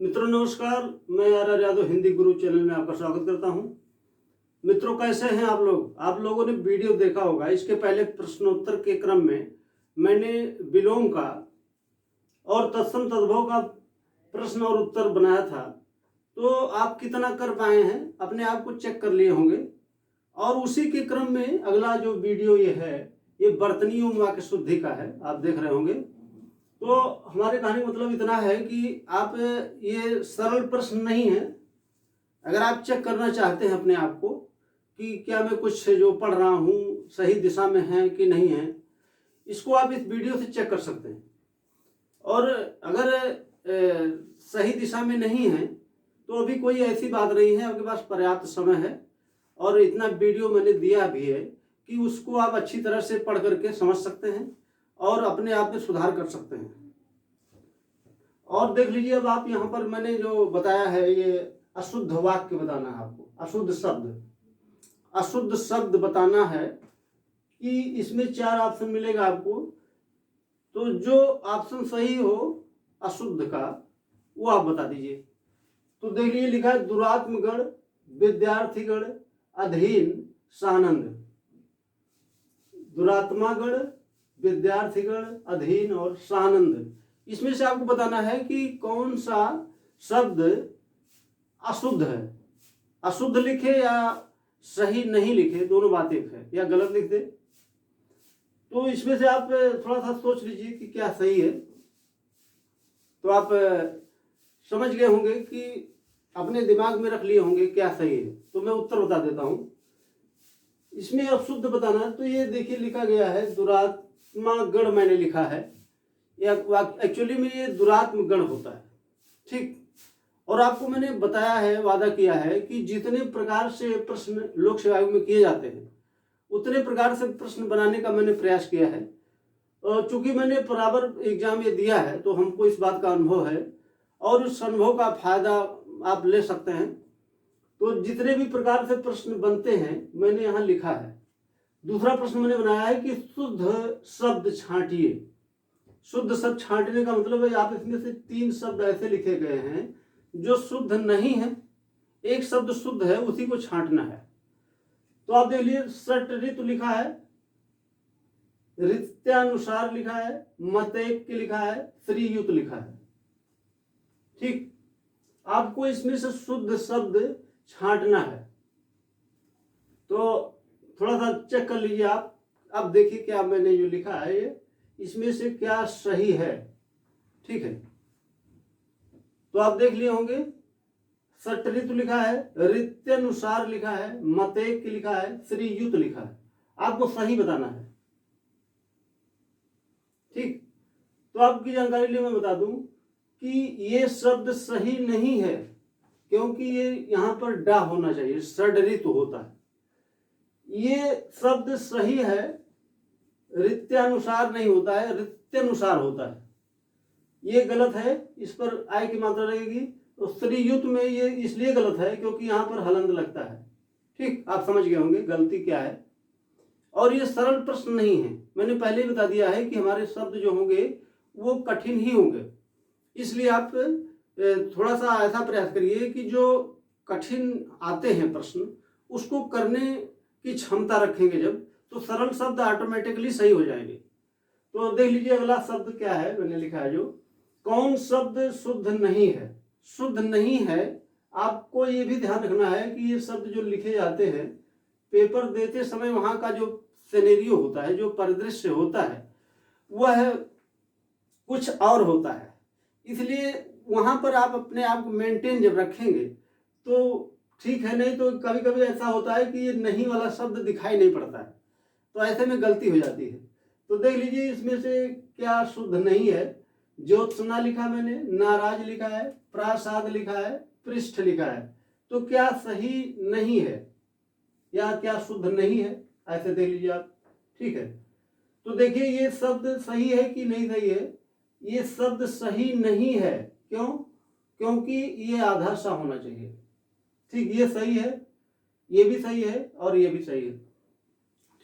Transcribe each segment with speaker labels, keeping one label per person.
Speaker 1: मित्रों नमस्कार, मैं are Yadav Hindi Guru channel में आपका स्वागत करता हूं। मित्रों कैसे हैं आप लोग? आप लोगों ने वीडियो देखा होगा। इसके पहले प्रश्नोत्तर के क्रम में मैंने विलोम का और तत्सम तद्भव का प्रश्न और उत्तर बनाया था। तो आप कितना कर पाए हैं अपने आप को चेक कर लिए होंगे। और उसी के क्रम में अगला जो वीडियो ये बर्तनी उमा की शुद्धि का है, आप देख रहे होंगे। तो हमारे कहने का मतलब इतना है कि आप ये सरल प्रश्न नहीं है। अगर आप चेक करना चाहते हैं अपने आप को कि क्या मैं कुछ जो पढ़ रहा हूँ सही दिशा में है कि नहीं है, इसको आप इस वीडियो से चेक कर सकते हैं। और अगर सही दिशा में नहीं है तो अभी कोई ऐसी बात नहीं है, आपके पास पर्याप्त समय है और इतना वीडियो मैंने दिया भी है कि उसको आप अच्छी तरह से पढ़ करके समझ सकते हैं और अपने आप में सुधार कर सकते हैं। और देख लीजिए, अब आप यहाँ पर मैंने जो बताया है ये अशुद्ध वाक्य बताना है आपको। अशुद्ध शब्द बताना है कि इसमें 4 ऑप्शन मिलेगा आपको। तो जो ऑप्शन सही हो अशुद्ध का वो आप बता दीजिए। तो देख लीजिए, लिखा है दुरात्मगण, विद्यार्थीगण, अधीन, सानंद। दुरात्मागण, विद्यार्थीगण, अधीन और सानंद। इसमें से आपको बताना है कि कौन सा शब्द अशुद्ध है। अशुद्ध लिखे या सही नहीं लिखे, दोनों बात एक है, या गलत लिख दे। तो इसमें से आप थोड़ा सा सोच लीजिए कि क्या सही है। तो आप समझ गए होंगे कि अपने दिमाग में रख लिए होंगे क्या सही है। तो मैं उत्तर बता देता हूं। इसमें अशुद्ध बताना है तो ये देखिए लिखा गया है दुरात्मा गण, मैंने लिखा है। एक्चुअली में ये दुरात्म गण होता है, ठीक। और आपको मैंने बताया है, वादा किया है कि जितने प्रकार से प्रश्न लोक सेवा आयोग में किए जाते हैं उतने प्रकार से प्रश्न बनाने का मैंने प्रयास किया है। चूंकि मैंने बराबर एग्जाम ये दिया है तो हमको इस बात का अनुभव है और उस अनुभव का फायदा आप ले सकते हैं। तो जितने भी प्रकार से प्रश्न बनते हैं मैंने यहाँ लिखा है। दूसरा प्रश्न मैंने बनाया है कि शुद्ध शब्द छांटिए। शुद्ध शब्द छांटने का मतलब है आप इसमें से 3 शब्द ऐसे लिखे गए हैं जो शुद्ध नहीं है, एक शब्द शुद्ध है, उसी को छांटना है। तो आप देख लीजिए, सट ऋतु लिखा है, ऋत्यानुसार लिखा है, मतेक लिखा है, श्रीयुत लिखा है, ठीक। आपको इसमें से शुद्ध शब्द छांटना है। तो थोड़ा सा चेक कर लीजिए आप। अब देखिए क्या मैंने जो लिखा है ये इसमें से क्या सही है, ठीक है। तो आप देख लिए होंगे, सट ऋतु लिखा है, ऋत्यानुसार लिखा है, मतेक लिखा है, श्रीयुत लिखा है। आपको सही बताना है, ठीक। तो आपकी जानकारी लिए मैं बता दूं कि ये शब्द सही नहीं है क्योंकि ये यहां पर डा होना चाहिए, षड ऋतु होता है। ये शब्द सही है, ऋत्यानुसार नहीं होता है, ऋत्यानुसार होता है। ये गलत है, इस पर आय की मात्रा रहेगी। तो श्रीयुत में ये इसलिए गलत है क्योंकि यहाँ पर हलंत लगता है, ठीक। आप समझ गए होंगे गलती क्या है। और ये सरल प्रश्न नहीं है, मैंने पहले ही बता दिया है कि हमारे शब्द जो होंगे वो कठिन ही होंगे। इसलिए आप थोड़ा सा ऐसा प्रयास करिए कि जो कठिन आते हैं प्रश्न उसको करने की क्षमता रखेंगे जब, तो सरल शब्द ऑटोमेटिकली सही हो जाएंगे। तो देख लीजिए अगला शब्द क्या है, मैंने लिखा है जो कौन शब्द शुद्ध नहीं है। शुद्ध नहीं है, आपको ये भी ध्यान रखना है कि ये शब्द जो लिखे जाते हैं पेपर देते समय वहां का जो सिनेरियो होता है, जो परिदृश्य होता है, वह कुछ और होता है। इसलिए वहां पर आप अपने आप को मेंटेन जब रखेंगे तो ठीक है, नहीं तो कभी कभी ऐसा होता है कि ये नहीं वाला शब्द दिखाई नहीं पड़ता है, तो ऐसे में गलती हो जाती है। तो देख लीजिए इसमें से क्या शुद्ध नहीं है। ज्योत्सना लिखा मैंने, नाराज लिखा है, प्रासाद लिखा है, पृष्ठ लिखा है। तो क्या सही नहीं है या क्या शुद्ध नहीं है, ऐसे देख लीजिए आप, ठीक है। तो देखिए ये शब्द सही है कि नहीं सही है। ये शब्द सही नहीं है, क्यों? क्योंकि ये आधा सा होना चाहिए, ठीक। ये सही है, ये भी सही है और ये भी सही है,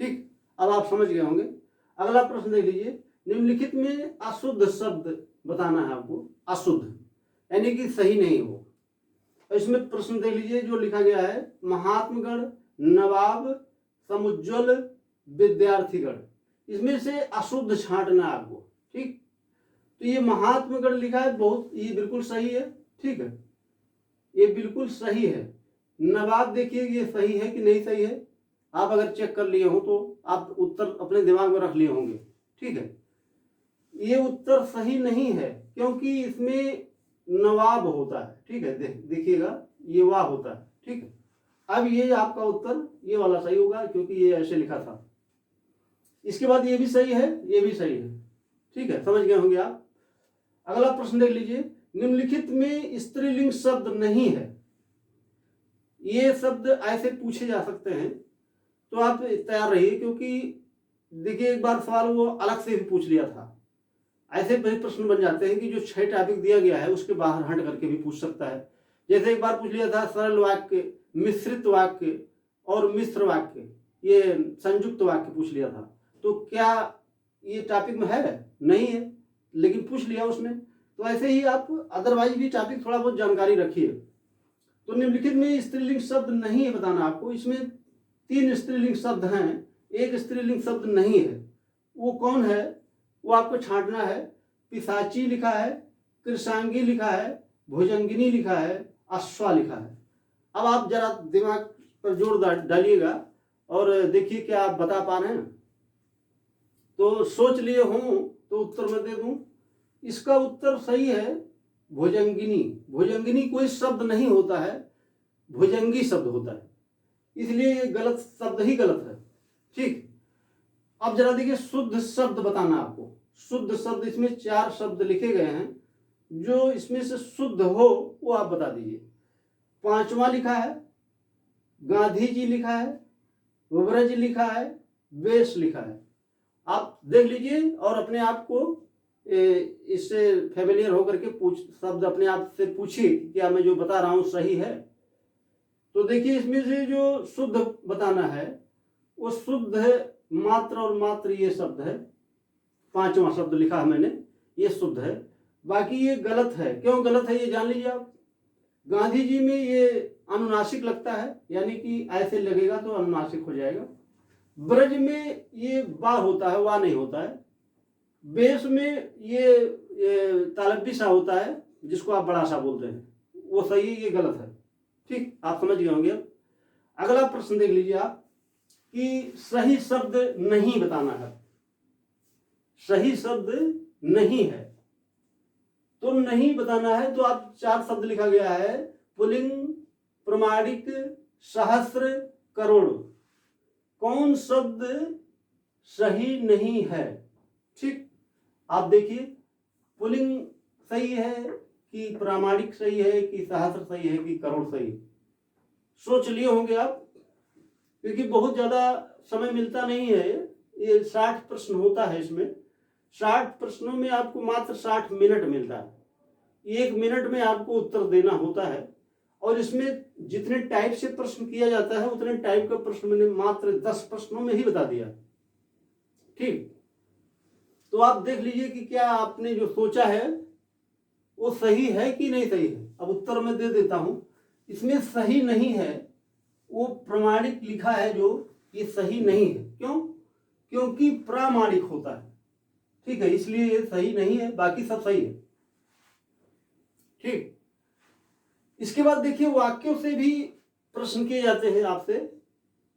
Speaker 1: ठीक। अब आप समझ गए होंगे। अगला प्रश्न देख लीजिए, निम्नलिखित में अशुद्ध शब्द बताना है आपको। अशुद्ध यानी कि सही नहीं हो। इसमें प्रश्न देख लीजिए जो लिखा गया है, महात्मगढ़, नवाब, समुज्ज्वल, विद्यार्थीगढ़, इसमें से अशुद्ध छांटना आपको। ठीक, तो ये महात्मगढ़ लिखा है, बहुत, ये बिल्कुल सही है। ठीक है, ये बिल्कुल सही है। नवाब देखिए ये सही है कि नहीं सही है, आप अगर चेक कर लिए हो तो आप उत्तर अपने दिमाग में रख लिए होंगे। ठीक है, ये उत्तर सही नहीं है क्योंकि इसमें नवाब होता है। ठीक है, देखिएगा ये वाह होता है। ठीक है, अब ये आपका उत्तर ये वाला सही होगा क्योंकि ये ऐसे लिखा था। इसके बाद ये भी सही है, ये भी सही है। ठीक है, समझ गए होंगे आप। अगला प्रश्न देख लीजिए, निम्नलिखित में स्त्रीलिंग शब्द नहीं है। ये शब्द ऐसे पूछे जा सकते हैं, तो आप तैयार रहिए, क्योंकि देखिए एक बार सवाल वो अलग से भी पूछ लिया था। ऐसे बड़े प्रश्न बन जाते हैं कि जो 6 टॉपिक दिया गया है उसके बाहर हट करके भी पूछ सकता है। जैसे एक बार पूछ लिया था सरल वाक्य, मिश्रित वाक्य और मिश्र वाक्य, ये संयुक्त वाक्य पूछ लिया था। तो क्या ये टॉपिक में है? नहीं है, लेकिन पूछ लिया उसने। तो ऐसे ही आप अदरवाइज भी टॉपिक थोड़ा बहुत जानकारी रखिए। तो निम्नलिखित में स्त्रीलिंग शब्द नहीं है बताना आपको। इसमें 3 स्त्रीलिंग शब्द हैं, एक स्त्रीलिंग शब्द नहीं है। वो कौन है वो आपको छांटना है। पिशाची लिखा है, कृषांगी लिखा है, भुजंगिनी लिखा है, अश्वा लिखा है। अब आप जरा दिमाग पर जोर डालिएगा और देखिए क्या आप बता पा रहे हैं। तो सोच लिए हों तो उत्तर मैं दे दूं। इसका उत्तर सही है भुजंगिनी। भुजंगिनी कोई शब्द नहीं होता है, भुजंगी शब्द होता है, इसलिए ये गलत शब्द ही गलत है। ठीक, अब जरा देखिए शुद्ध शब्द बताना आपको। शुद्ध शब्द, इसमें 4 शब्द लिखे गए हैं, जो इसमें से शुद्ध हो वो आप बता दीजिए। 5वां लिखा है, गांधी जी लिखा है, ब्रज लिखा है, वेश लिखा है। आप देख लीजिए और अपने आप को इससे फेमिलियर होकर के शब्द अपने आप से पूछिए क्या मैं जो बता रहा हूं सही है। तो देखिए इसमें से जो शुद्ध बताना है वो शुद्ध है मात्र और मात्र ये शब्द है। 5वां शब्द लिखा है मैंने, ये शुद्ध है। बाकी ये गलत है। क्यों गलत है ये जान लीजिए आप। गांधी जी में ये अनुनासिक लगता है, यानी कि ऐसे लगेगा तो अनुनासिक हो जाएगा। ब्रज में ये बा होता है, वाह नहीं होता है। बेस में ये तालब्बी सा होता है, जिसको आप बड़ा सा बोलते हैं, वो सही है, ये गलत है। ठीक, आप समझ गए होंगे। अगला प्रश्न देख लीजिए आप कि सही शब्द नहीं बताना है। सही शब्द नहीं है, तो नहीं बताना है तो आप 4 शब्द लिखा गया है, पुल्लिंग, प्रमाणिक, सहस्त्र, करोड़। कौन शब्द सही नहीं है? ठीक, आप देखिए पुल्लिंग सही है कि प्रामाणिक सही है कि सहस्त्र सही है कि करोड़ सही है? सोच लिए होंगे आप, क्योंकि बहुत ज्यादा समय मिलता नहीं है। ये 60 प्रश्न होता है। इसमें 60 प्रश्नों में आपको मात्र 60 मिनट मिलता है। 1 मिनट में आपको उत्तर देना होता है, और इसमें जितने टाइप से प्रश्न किया जाता है उतने टाइप का प्रश्न मैंने मात्र 10 प्रश्नों में ही बता दिया। ठीक, तो आप देख लीजिए कि क्या आपने जो सोचा है वो सही है कि नहीं सही है। अब उत्तर मैं दे देता हूं। इसमें सही नहीं है, वो प्रमाणिक लिखा है, जो ये सही नहीं है। क्यों? क्योंकि प्रामाणिक होता है। ठीक है, इसलिए ये सही नहीं है, बाकी सब सही है। ठीक, इसके बाद देखिए वाक्यों से भी प्रश्न किए जाते हैं आपसे,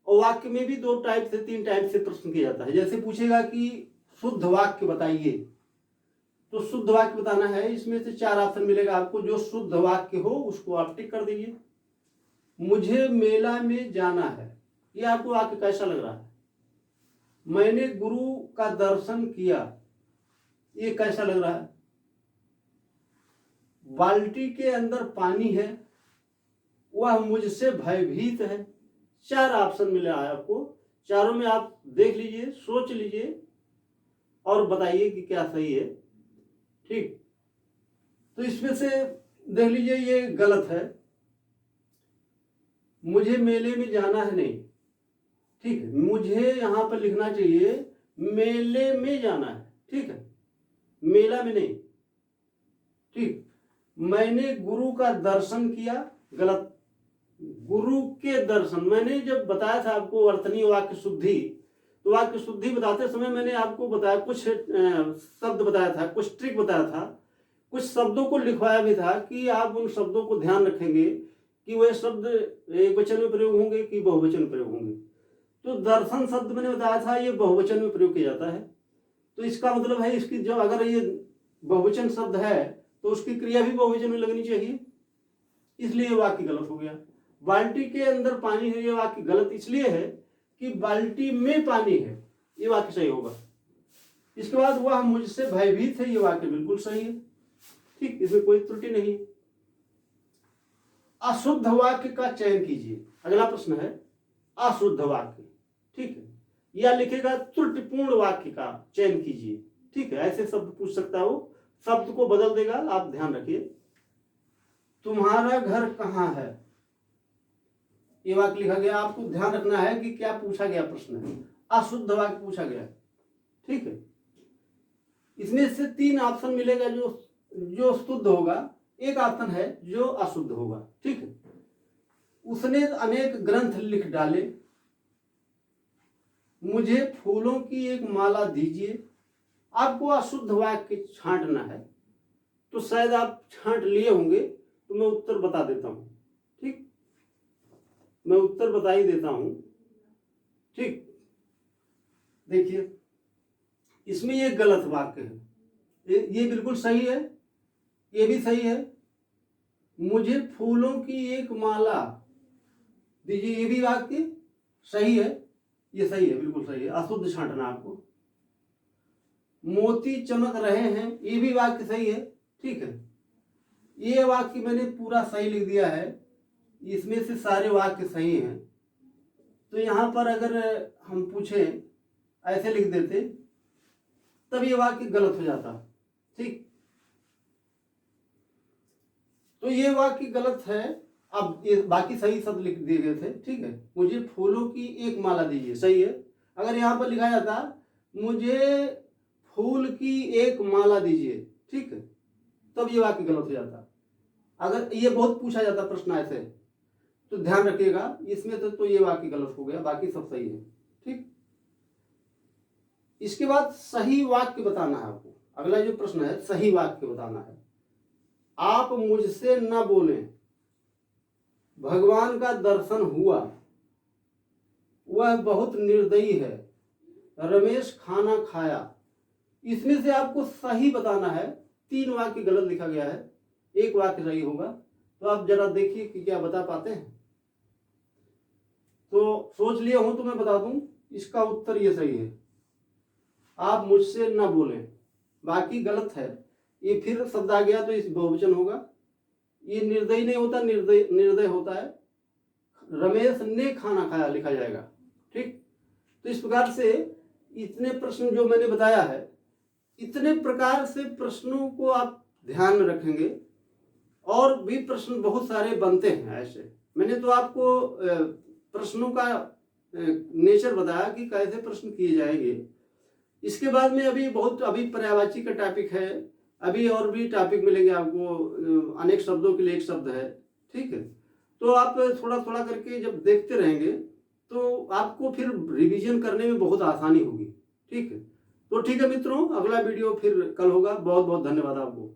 Speaker 1: और वाक्य में भी 2 टाइप से 3 टाइप से प्रश्न किया जाता है। जैसे पूछेगा कि शुद्ध वाक्य बताइए, तो शुद्ध वाक्य बताना है। इसमें से 4 ऑप्शन मिलेगा आपको। जो शुद्ध वाक्य हो उसको आप टिक कर दीजिए। मुझे मेला में जाना है, ये आपको वाक्य कैसा लग रहा है? मैंने गुरु का दर्शन किया, ये कैसा लग रहा है? बाल्टी के अंदर पानी है, वह मुझसे भयभीत है। 4 ऑप्शन मिला है आपको। चारों में आप देख लीजिए, सोच लीजिए और बताइए कि क्या सही है। ठीक, तो इसमें से देख लीजिए ये गलत है। मुझे मेले में जाना है नहीं। ठीक है, मुझे यहां पर लिखना चाहिए मेले में जाना है। ठीक है, मेला में नहीं। ठीक, मैंने गुरु का दर्शन किया, गलत। गुरु के दर्शन, मैंने जब बताया था आपको अर्थनीय वाक्य शुद्धि, तो वाक्य शुद्धि बताते समय मैंने आपको बताया, कुछ शब्द बताया था, कुछ ट्रिक बताया था, कुछ शब्दों को लिखवाया भी था कि आप उन शब्दों को ध्यान रखेंगे कि वह शब्द एक वचन में प्रयोग होंगे कि बहुवचन में प्रयोग होंगे। तो दर्शन शब्द मैंने बताया था ये बहुवचन में प्रयोग किया जाता है, तो इसका मतलब है इसकी जो अगर ये बहुवचन शब्द है तो उसकी क्रिया भी बहुवचन में लगनी चाहिए, इसलिए ये वाक्य गलत हो गया। बाल्टी के अंदर पानी है, ये वाक्य गलत इसलिए है कि बाल्टी में पानी है, ये वाक्य सही होगा। इसके बाद वह मुझसे भयभीत है, ये वाक्य बिल्कुल सही है, ठीक, इसमें कोई त्रुटि नहीं। अशुद्ध वाक्य का चयन कीजिए, अगला प्रश्न है अशुद्ध वाक्य, ठीक है, या लिखेगा त्रुटिपूर्ण वाक्य का चयन कीजिए, ठीक है, ऐसे शब्द पूछ सकता हो, शब्द को बदल देगा, आप ध्यान रखिए। तुम्हारा घर कहाँ है, ये वाक्य लिखा गया, आपको ध्यान रखना है कि क्या पूछा गया प्रश्न है, अशुद्ध वाक्य पूछा गया, ठीक है। इसमें से 3 ऑप्शन मिलेगा, जो शुद्ध होगा, एक ऑप्शन है जो अशुद्ध होगा, ठीक है। उसने अनेक ग्रंथ लिख डाले, मुझे फूलों की एक माला दीजिए। आपको अशुद्ध वाक्य छांटना है, तो शायद आप छांट लिए होंगे, तो मैं उत्तर बता देता हूं, ठीक, मैं उत्तर बता ही देता हूं, ठीक। देखिए इसमें ये गलत वाक्य है, ये बिल्कुल सही है, ये भी सही है, मुझे फूलों की एक माला दीजिए, ये भी वाक्य सही है, ये सही है, बिल्कुल सही है, अशुद्ध छांटना आपको। मोती चमक रहे हैं, ये भी वाक्य सही है, ठीक है, ये वाक्य मैंने पूरा सही लिख दिया है, इसमें से सारे वाक्य सही हैं। तो यहां पर अगर हम पूछें ऐसे लिख देते तब ये वाक्य गलत हो जाता, ठीक, तो ये वाक्य गलत है। अब ये बाकी सही शब्द लिख दिए गए थे, ठीक है, मुझे फूलों की एक माला दीजिए, सही है। अगर यहाँ पर लिखा जाता मुझे फूल की एक माला दीजिए, ठीक है, तब ये वाक्य गलत हो जाता। अगर ये बहुत पूछा जाता प्रश्न ऐसे, तो ध्यान रखिएगा, इसमें तो ये वाक्य गलत हो गया, बाकी सब सही है, ठीक। इसके बाद सही वाक्य बताना है आपको, अगला जो प्रश्न है सही वाक्य बताना है। आप मुझसे न बोलें, भगवान का दर्शन हुआ, वह बहुत निर्दयी है, रमेश खाना खाया। इसमें से आपको सही बताना है, 3 वाक्य गलत लिखा गया है, एक वाक्य सही होगा, तो आप जरा देखिए कि क्या बता पाते हैं। तो सोच लिया हूं तो मैं बता दूं, इसका उत्तर ये सही है, आप मुझसे न बोलें, बाकी गलत है। ये फिर शब्द आ गया तो इस बहुवचन होगा, ये निर्दयी नहीं होता, निर्दय होता है। रमेश ने खाना खाया लिखा जाएगा, ठीक। तो इस प्रकार से इतने प्रश्न जो मैंने बताया है, इतने प्रकार से प्रश्नों को आप ध्यान में रखेंगे, और भी प्रश्न बहुत सारे बनते हैं ऐसे। मैंने तो आपको प्रश्नों का नेचर बताया कि कैसे प्रश्न किए जाएंगे। इसके बाद में अभी पर्यायवाची का टॉपिक है, अभी और भी टॉपिक मिलेंगे आपको, अनेक शब्दों के लिए एक शब्द है, ठीक है। तो आप थोड़ा थोड़ा करके जब देखते रहेंगे तो आपको फिर रिवीजन करने में बहुत आसानी होगी, ठीक है। तो ठीक है मित्रों, अगला वीडियो फिर कल होगा। बहुत बहुत धन्यवाद आपको।